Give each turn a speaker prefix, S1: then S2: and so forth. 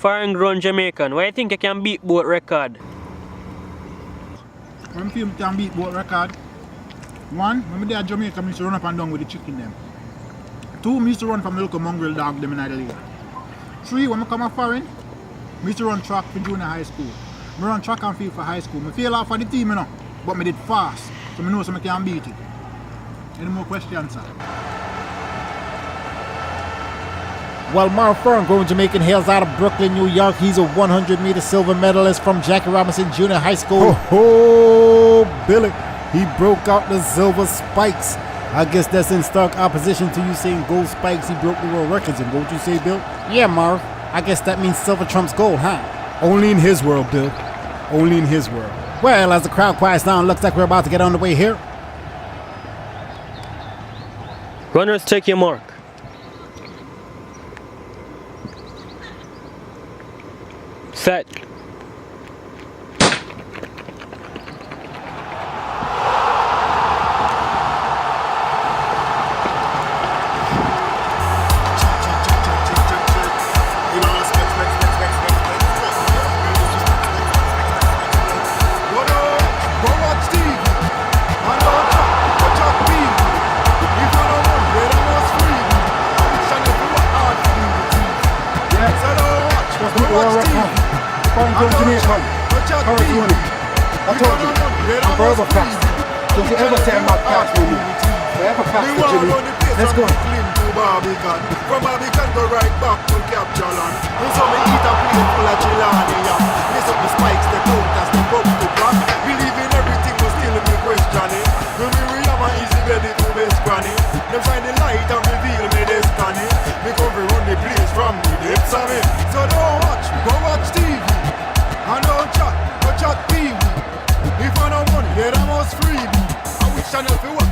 S1: Foreign Grown Jamaican, why you think you can beat Bolt record?
S2: When I can beat Bolt record, one, when I at Jamaica, I used to run up and down with the chicken them. Two, I used to run from the local mongrel dog them in the league. Three, when I come up foreign, I used to run track for junior high school. I run track and field for high school. I fail off for the team, you know, but I did fast, so I know so I can beat it. Any more questions, sir?
S3: While Marv Fern, Grown Jamaican, hails out of Brooklyn, New York. He's a 100-meter silver medalist from Jackie Robinson Junior High School. Oh, Billy, he broke out the silver spikes. I guess that's in stark opposition to Usain Gold spikes. He broke the world records in, don't you say, Bill? Yeah, Marv. I guess that means silver trumps gold, huh? Only in his world, Bill. Only in his world. Well, as the crowd quiets down, looks like we're about to get on the way here.
S1: Runners, take your mark. Set.
S4: Grown Jamaican, current winning. I told you, I'm forever fast. Don't you ever say I'm not fast with me. Forever fast, Jimmy. Let's go.
S5: From Barbican go right back to capture land. And so me eat a plate full of chilani. Lace up the spikes, the coat, and step up to back. Believe in everything, but still me questioning. When we have an easy ready to best granny. Them shine the light and reveal me destiny. Me come to run the place from the depths of it. So don't watch, go watch TV. I don't chat, go chat TV. If I don't money, then I must free me. I wish I never